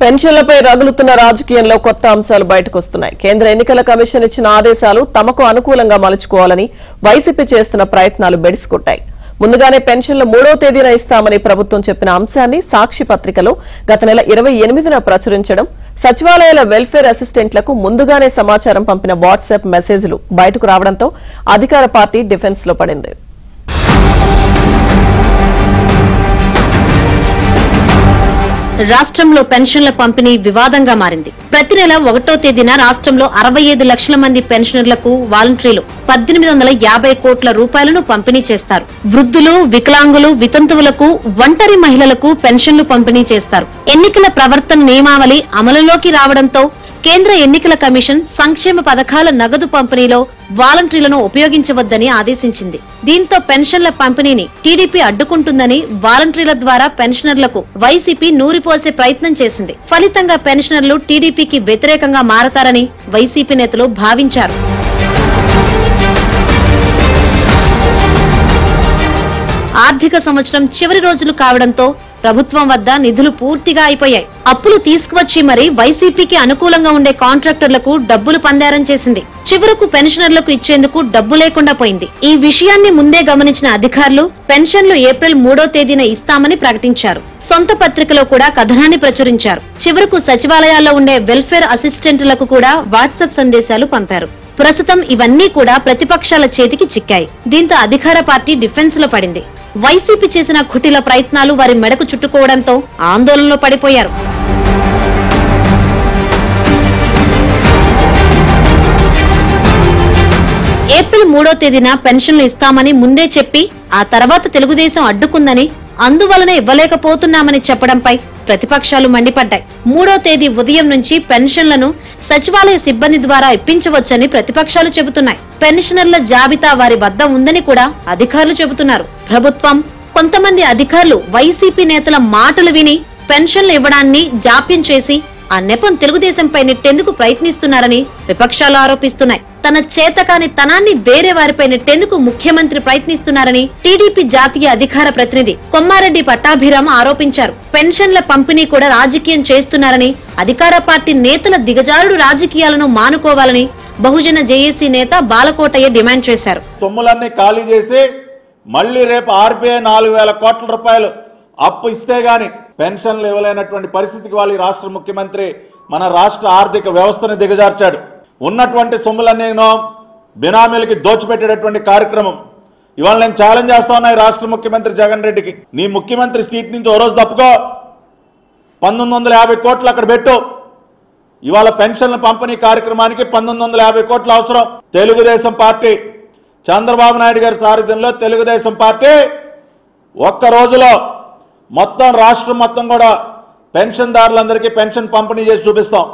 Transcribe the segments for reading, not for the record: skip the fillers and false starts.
పెన్షన్లపై రగులుతున్న రాజకీయంలో కొత్త అంశాలు బయటకు వస్తున్నాయి. కేంద్ర ఎన్నికల కమిషన్ ఇచ్చిన ఆదేశాలు తమకు అనుకూలంగా మలుచుకోవాలని వైసీపీ చేస్తున్న ప్రయత్నాలు బెడిసికొట్టాయి. ముందుగానే పెన్షన్లు 3వ తేదీన ఇస్తామని ప్రభుత్వం చెప్పిన అంశాన్ని సాక్షి పత్రికలో గత నెల 28న ప్రచురించడం, సచివాలయాల వెల్ఫేర్ అసిస్టెంట్లకు ముందుగానే సమాచారం పంపిన వాట్సాప్ మెసేజ్లు బయటకు రావడంతో అధికార పార్టీ డిఫెన్స్ లో పడింది. రాష్ట్రంలో పెన్షన్ల పంపిణీ వివాదంగా మారింది. ప్రతి నెల 1వ తేదీన రాష్ట్రంలో 65 లక్షల మంది పెన్షనర్లకు వాలంటీర్లు 1850 కోట్ల రూపాయలను పంపిణీ చేస్తారు. వృద్ధులు, వికలాంగులు, వితంతువులకు, ఒంటరి మహిళలకు పెన్షన్లు పంపిణీ చేస్తారు. ఎన్నికల ప్రవర్తన నియమావళి అమలులోకి రావడంతో కేంద్ర ఎన్నికల కమిషన్ సంక్షేమ పథకాల నగదు పంపిణీలో వాలంటీర్లను ఉపయోగించవద్దని ఆదేశించింది. దీంతో పెన్షన్ల పంపిణీని టీడీపీ అడ్డుకుంటుందని వాలంటీర్ల ద్వారా పెన్షనర్లకు వైసీపీ నూరిపోసే ప్రయత్నం చేసింది. ఫలితంగా పెన్షనర్లు టీడీపీకి వ్యతిరేకంగా మారతారని వైసీపీ నేతలు భావించారు. ఆర్థిక సంవత్సరం చివరి రోజులు కావడంతో ప్రభుత్వం వద్ద నిధులు పూర్తిగా అయిపోయాయి. అప్పులు తీసుకువచ్చి మరీ వైసీపీకి అనుకూలంగా ఉండే కాంట్రాక్టర్లకు డబ్బులు పందేరం చేసింది. చివరకు పెన్షనర్లకు ఇచ్చేందుకు డబ్బు లేకుండా పోయింది. ఈ విషయాన్ని ముందే గమనించిన అధికారులు పెన్షన్లు ఏప్రిల్ 3వ తేదీన ఇస్తామని ప్రకటించారు. సొంత పత్రికలో కూడా కథనాన్ని ప్రచురించారు. చివరకు సచివాలయాల్లో ఉండే వెల్ఫేర్ అసిస్టెంట్లకు కూడా వాట్సాప్ సందేశాలు పంపారు. ప్రస్తుతం ఇవన్నీ కూడా ప్రతిపక్షాల చేతికి చిక్కాయి. దీంతో అధికార పార్టీ డిఫెన్స్ లో పడింది. వైసీపీ చేసిన కుటిల ప్రయత్నాలు వారి మెడకు చుట్టుకోవడంతో ఆందోళనలో పడిపోయారు. ఏప్రిల్ 3వ తేదీన పెన్షన్లు ఇస్తామని ముందే చెప్పి ఆ తర్వాత తెలుగుదేశం అడ్డుకుందని, అందువలనే ఇవ్వలేకపోతున్నామని చెప్పడంపై ప్రతిపక్షాలు మండిపడ్డాయి. 3వ తేదీ ఉదయం నుంచి పెన్షన్లను సచివాలయ సిబ్బంది ద్వారా ఇప్పించవచ్చని ప్రతిపక్షాలు చెబుతున్నాయి. పెన్షనర్ల జాబితా వారి వద్ద ఉందని కూడా అధికారులు చెబుతున్నారు. ప్రభుత్వం, కొంతమంది అధికారులు వైసీపీ నేతల మాటలు విని పెన్షన్లు ఇవ్వడాన్ని జాప్యం చేసి ఆ నెపం తెలుగుదేశంపై నెట్టేందుకు ప్రయత్నిస్తున్నారని విపక్షాలు ఆరోపిస్తున్నాయి. తన చేతకాని తనాన్ని వేరే వారిపై నెట్టేందుకు ముఖ్యమంత్రి ప్రయత్నిస్తున్నారని టీడీపీ జాతీయ అధికార ప్రతినిధి కొమ్మారెడ్డి పట్టాభిరామ్ ఆరోపించారు. పెన్షన్ల పంపిణీ కూడా రాజకీయం చేస్తున్నారని, అధికార పార్టీ నేతల దిగజారుడు రాజకీయాలను మానుకోవాలని బహుజన జేఏసీ నేత బాలకోటయ్య డిమాండ్ చేశారు. సొమ్ములన్నీ ఖాళీ చేసి మళ్లీ రేపు ఆర్బీఐ 4000 కోట్ల రూపాయలు అప్పు ఇస్తే గాని పెన్షన్లు ఇవ్వలేనటువంటి పరిస్థితికి వాళ్ళు రాష్ట్ర ముఖ్యమంత్రి మన రాష్ట్ర ఆర్థిక వ్యవస్థను దిగజార్చాడు. ఉన్నటువంటి సొమ్ములన్నీనో బినామీలకి దోచిపెట్టేటటువంటి కార్యక్రమం ఇవాళ నేను ఛాలెంజ్ చేస్తా ఉన్నా రాష్ట్ర ముఖ్యమంత్రి జగన్ రెడ్డికి. నీ ముఖ్యమంత్రి సీట్ నుంచి ఓ రోజు తప్పుకో, 1950 కోట్లు అక్కడ పెట్టు. ఇవాళ పెన్షన్ల పంపిణీ కార్యక్రమానికి 1950 కోట్లు అవసరం. తెలుగుదేశం పార్టీ, చంద్రబాబు నాయుడు గారి సారథ్యంలో తెలుగుదేశం పార్టీ ఒక్క రోజులో మొత్తం రాష్ట్రం మొత్తం కూడా పెన్షన్దారులందరికీ పెన్షన్ పంపిణీ చేసి చూపిస్తాం.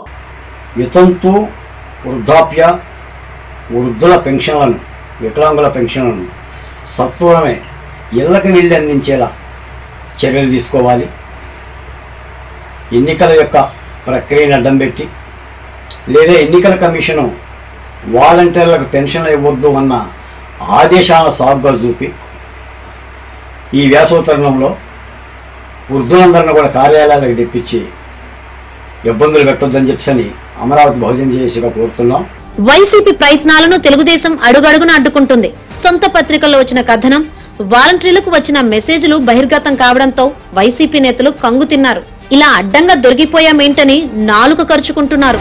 వితంతు, వృద్ధాప్య, వృద్ధుల పెన్షన్లను, వికలాంగుల పెన్షన్లను సత్వరమే ఇళ్లకు వెళ్ళి అందించేలా చర్యలు తీసుకోవాలి. ఎన్నికల యొక్క ప్రక్రియను అడ్డం పెట్టి లేదా ఎన్నికల కమిషను వాలంటీర్లకు పెన్షన్లు ఇవ్వద్దు అన్న ఆదేశాలను సాగుగా చూపి ఈ వేసవి తరుణంలో వృద్ధులందరినీ కూడా కార్యాలయాలకు తెప్పించి ఇబ్బందులు పెట్టొద్దని చెప్పని అమరావతి బహుజన జేఏసీగా కోరుతున్నాం. వైసీపీ ప్రయత్నాలను తెలుగుదేశం అడుగడుగున అడ్డుకుంటుంది. సొంత పత్రికల్లో వచ్చిన కథనం, వాలంటీర్లకు వచ్చిన మెసేజ్లు బహిర్గతం కావడంతో వైసీపీ నేతలు కంగు తిన్నారు. ఇలా అడ్డంగా దొరికిపోయామేంటని నాలుక ఖర్చుకుంటున్నారు.